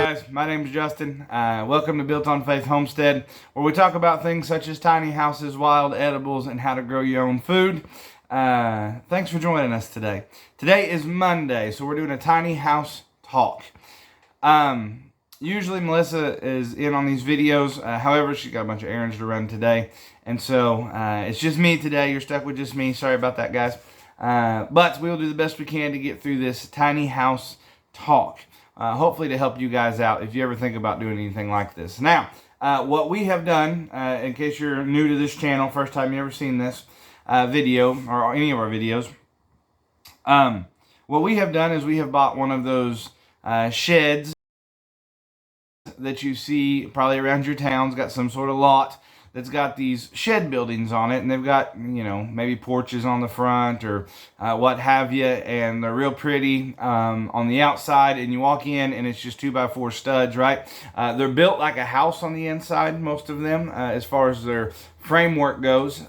guys, my name is Justin. Welcome to Built on Faith Homestead, where we talk about things such as tiny houses, wild edibles, and how to grow your own food. Thanks for joining us today. Today is Monday, so we're doing a tiny house talk. Usually Melissa is in on these videos. However, she's got a bunch of errands to run today, and so it's just me today. You're stuck with just me. Sorry about that, guys. But we will do the best we can to get through this tiny house talk. Hopefully to help you guys out if you ever think about doing anything like this. Now, what we have done, in case you're new to this channel, first time you ever seen this video or any of our videos, what we have done is we have bought one of those sheds that you see probably around your town's got some sort of lot that's got these shed buildings on it, and they've got, you know, maybe porches on the front or what have you, and they're real pretty on the outside, and you walk in and it's just 2x4 studs, right? They're built like a house on the inside, most of them, as far as their framework goes.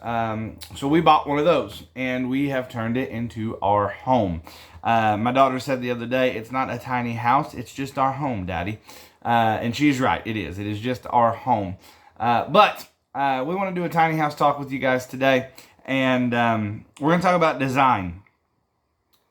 So we bought one of those, and we have turned it into our home. My daughter said the other day, it's not a tiny house, it's just our home, Daddy. And she's right, it is. It is just our home. But we want to do a tiny house talk with you guys today, and we're going to talk about design.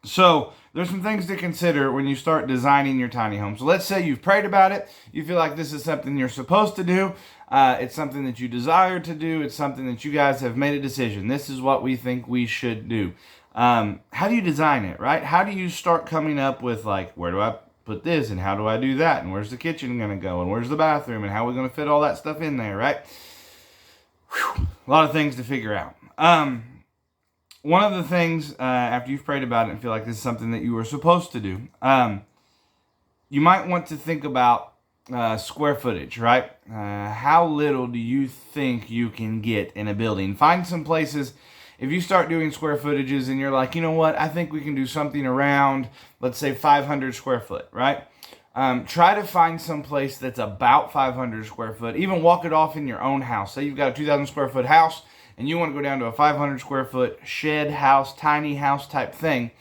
So there's some things to consider when you start designing your tiny home. So let's say you've prayed about it, you feel like this is something you're supposed to do, it's something that you desire to do, it's something that you guys have made a decision. This is what we think we should do. How do you design it, right? How do you start coming up with, like, where do I put this, and how do I do that, and where's the kitchen going to go, and where's the bathroom, and how are we going to fit all that stuff in there, right? Whew, a lot of things to figure out. One of the things, after you've prayed about it and feel like this is something that you were supposed to do, you might want to think about square footage, right? How little do you think you can get in a building? Find some places. If you start doing square footages and you're like, you know what, I think we can do something around, let's say 500 square foot, right? Try to find some place that's about 500 square foot. Even walk it off in your own house. Say you've got a 2,000 square foot house and you want to go down to a 500 square foot shed house, tiny house type thing.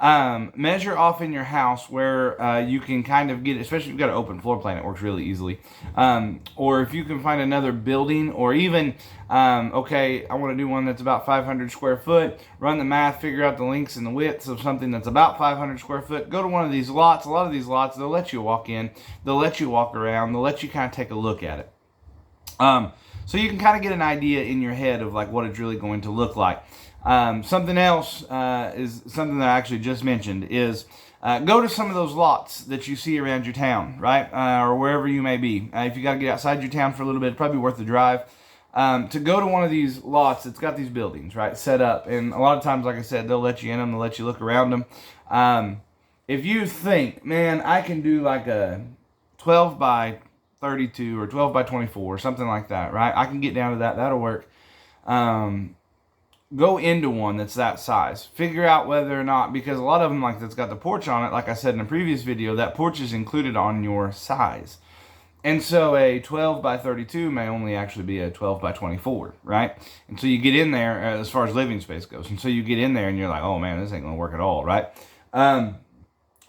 Measure off in your house where you can kind of get, especially if you've got an open floor plan, it works really easily. Or if you can find another building, or even, okay, I want to do one that's about 500 square foot, run the math, figure out the lengths and the widths of something that's about 500 square foot, go to one of these lots. A lot of these lots, they'll let you walk in, they'll let you walk around, they'll let you kind of take a look at it. So you can kind of get an idea in your head of like what it's really going to look like. Something else is something that I actually just mentioned is go to some of those lots that you see around your town, right? Or wherever you may be. If you got to get outside your town for a little bit, it's probably worth the drive. To go to one of these lots that's got these buildings, right, set up. And a lot of times, like I said, they'll let you in them, they'll let you look around them. If you think, man, I can do like a 12 by 32 or 12 by 24 or something like that, right? I can get down to that. That'll work. Go into one that's that size. Figure out whether or not, because a lot of them, like that's got the porch on it, like I said in a previous video, that porch is included on your size. And so a 12 by 32 may only actually be a 12 by 24, right? And so you get in there, as far as living space goes, and so you get in there and you're like, oh man, this ain't gonna work at all, right?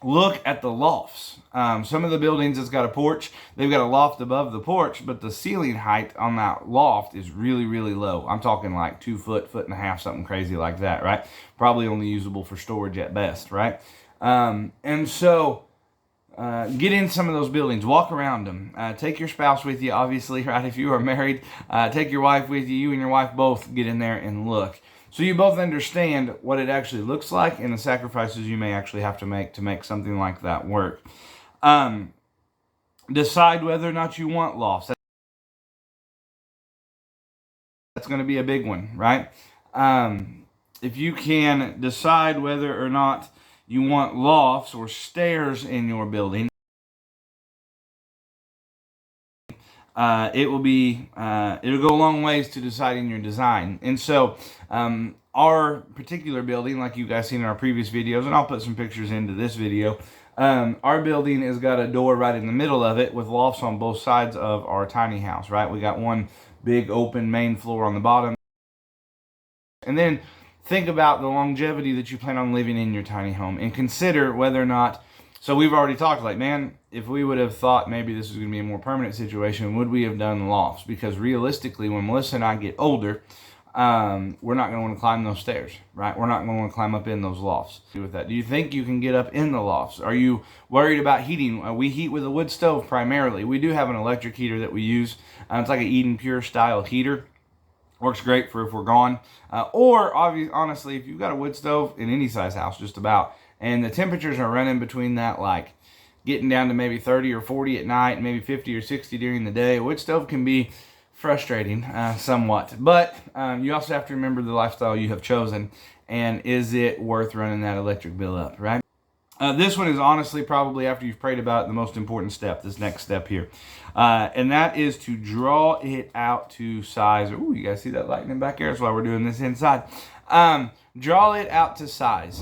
Look at the lofts. Some of the buildings that's got a porch, they've got a loft above the porch, but the ceiling height on that loft is really, really low. I'm talking like 2 foot, foot and a half, something crazy like that, right? Probably only usable for storage at best, right? And so get in some of those buildings, walk around them. Take your spouse with you, obviously, right? If you are married, take your wife with you. You and your wife both get in there and look. So you both understand what it actually looks like and the sacrifices you may actually have to make something like that work. Decide whether or not you want lofts. That's going to be a big one, right? If you can decide whether or not you want lofts or stairs in your building, it'll go a long ways to deciding your design. And so our particular building, like you guys seen in our previous videos, and I'll put some pictures into this video, our building has got a door right in the middle of it with lofts on both sides of our tiny house, right? We got one big open main floor on the bottom. And then think about the longevity that you plan on living in your tiny home and consider whether or not, so we've already talked like, man, if we would have thought maybe this was going to be a more permanent situation, would we have done lofts? Because realistically, when Melissa and I get older, we're not going to want to climb those stairs, right? We're not going to want to climb up in those lofts. With that, do you think you can get up in the lofts? Are you worried about heating? We heat with a wood stove primarily. We do have an electric heater that we use. It's like an Eden Pure style heater. Works great for if we're gone. Or honestly, if you've got a wood stove in any size house, just about, and the temperatures are running between that, like getting down to maybe 30 or 40 at night, maybe 50 or 60 during the day, a wood stove can be frustrating somewhat. But you also have to remember the lifestyle you have chosen, and is it worth running that electric bill up, right? This one is honestly probably, after you've prayed about it, the most important step, this next step here. And that is to draw it out to size. Ooh, you guys see that lightning back there? That's why we're doing this inside. Draw it out to size.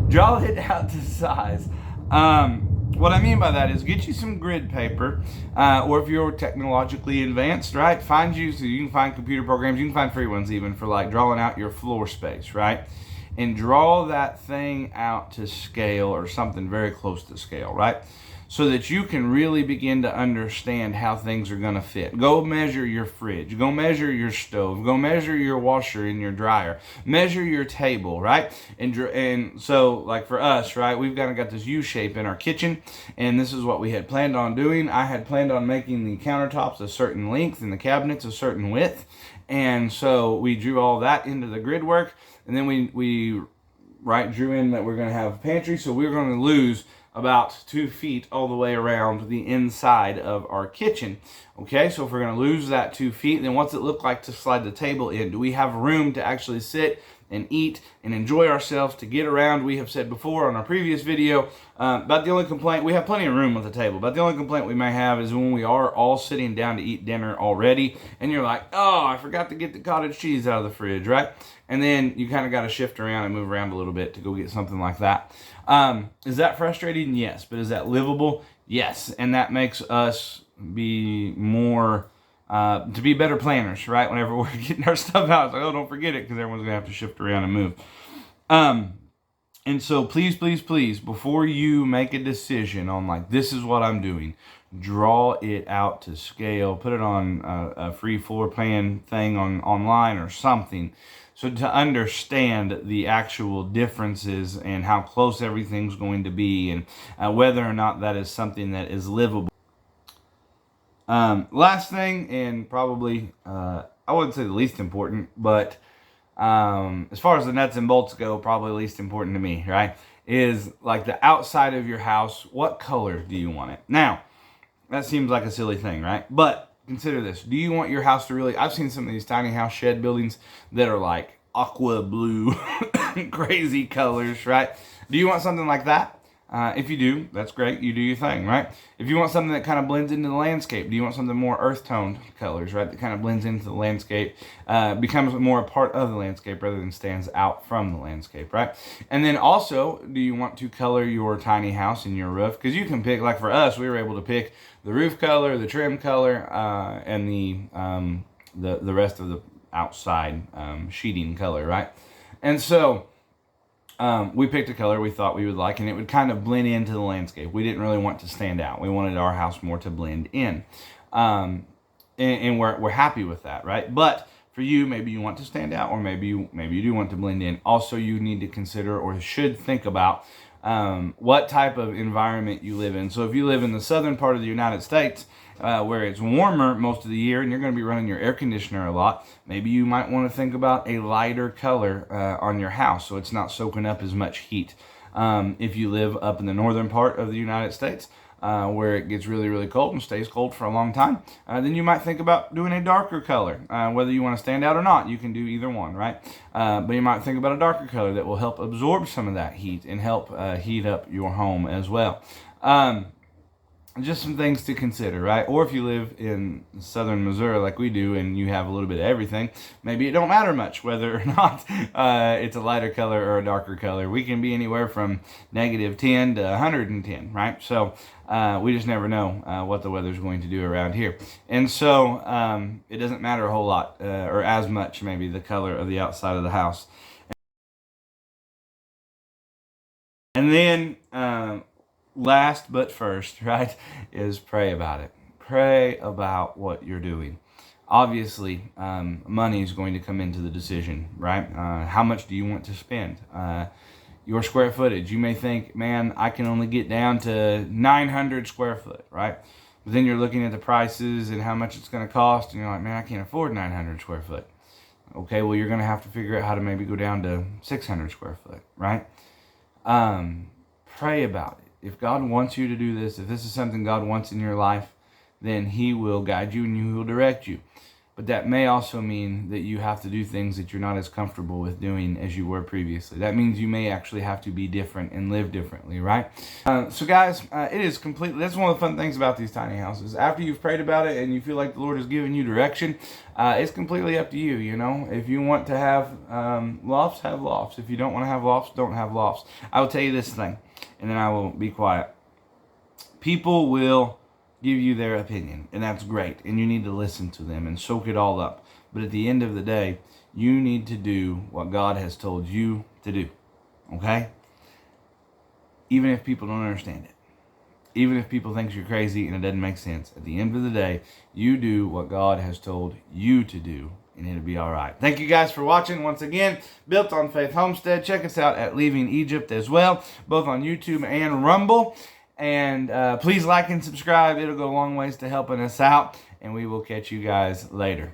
Draw it out to size. What I mean by that is get you some grid paper, or if you're technologically advanced, right, find you, so you can find computer programs, you can find free ones even for like drawing out your floor space, right? And draw that thing out to scale, or something very close to scale, right? So that you can really begin to understand how things are going to fit. Go measure your fridge. Go measure your stove. Go measure your washer and your dryer. Measure your table, right? And so, like for us, right, we've kind of got this U shape in our kitchen, and this is what we had planned on doing. I had planned on making the countertops a certain length and the cabinets a certain width, and so we drew all that into the grid work, and then we drew in that we're going to have a pantry, so we're going to lose about 2 feet all the way around the inside of our kitchen. Okay, so if we're going to lose that 2 feet, then what's it look like to slide the table in? Do we have room to actually sit and eat and enjoy ourselves, to get around? We have said before on our previous video about the only complaint, we have plenty of room at the table, but the only complaint we may have is when we are all sitting down to eat dinner already, and you're like, oh, I forgot to get the cottage cheese out of the fridge, right? And then you kind of got to shift around and move around a little bit to go get something like that. Is that frustrating? Yes. But is that livable? Yes. And that makes us be more, to be better planners, right? Whenever we're getting our stuff out, it's like, oh, don't forget it, because everyone's going to have to shift around and move. And so please, please, please, before you make a decision on like, this is what I'm doing, draw it out to scale, put it on a free floor plan thing online or something, so to understand the actual differences and how close everything's going to be, and whether or not that is something that is livable. Last thing, and probably, I wouldn't say the least important, but as far as the nuts and bolts go, probably least important to me, right, is like the outside of your house. What color do you want it? Now, that seems like a silly thing, right? But consider this. Do you want your house to really... I've seen some of these tiny house shed buildings that are like aqua blue, crazy colors, right? Do you want something like that? If you do, that's great. You do your thing, right? If you want something that kind of blends into the landscape, do you want something more earth-toned colors, right? That kind of blends into the landscape, becomes more a part of the landscape rather than stands out from the landscape, right? And then also, do you want to color your tiny house and your roof? Because you can pick, like for us, we were able to pick the roof color, the trim color, and the rest of the outside sheeting color, right? And so we picked a color we thought we would like, and it would kind of blend into the landscape. We didn't really want to stand out. We wanted our house more to blend in. And we're happy with that, right? But for you, maybe you want to stand out, or maybe you do want to blend in. Also, you need to consider, or should think about, what type of environment you live in. So if you live in the southern part of the United States, where it's warmer most of the year and you're going to be running your air conditioner a lot, maybe you might want to think about a lighter color on your house so it's not soaking up as much heat. If you live up in the northern part of the United States, where it gets really, really cold and stays cold for a long time, then you might think about doing a darker color. Whether you want to stand out or not, you can do either one, right? But you might think about a darker color that will help absorb some of that heat and help heat up your home as well. Just some things to consider, right? Or if you live in southern Missouri like we do, and you have a little bit of everything, maybe it don't matter much whether or not it's a lighter color or a darker color. We can be anywhere from -10 to 110, right? So we just never know what the weather's going to do around here. And so it doesn't matter a whole lot, or as much maybe, the color of the outside of the house. And then, last but first, right, is pray about it. Pray about what you're doing. Obviously, money is going to come into the decision, right? How much do you want to spend? Your square footage. You may think, man, I can only get down to 900 square foot, right? But then you're looking at the prices and how much it's going to cost, and you're like, man, I can't afford 900 square foot. Okay, well, you're going to have to figure out how to maybe go down to 600 square foot, right? Pray about it. If God wants you to do this, if this is something God wants in your life, then He will guide you and He will direct you. But that may also mean that you have to do things that you're not as comfortable with doing as you were previously. That means you may actually have to be different and live differently, right? So guys, it is completely, that's one of the fun things about these tiny houses. After you've prayed about it and you feel like the Lord has given you direction, it's completely up to you, you know. If you want to have lofts, have lofts. If you don't want to have lofts, don't have lofts. I will tell you this thing, and then I will be quiet. People will give you their opinion, and that's great, and you need to listen to them and soak it all up. But at the end of the day, you need to do what God has told you to do, okay? Even if people don't understand it, even if people think you're crazy and it doesn't make sense, at the end of the day, you do what God has told you to do, and it'll be all right. Thank you guys for watching once again. Built on Faith Homestead. Check us out at Leaving Egypt as well, both on YouTube and Rumble. And please like and subscribe. It'll go a long ways to helping us out. And we will catch you guys later.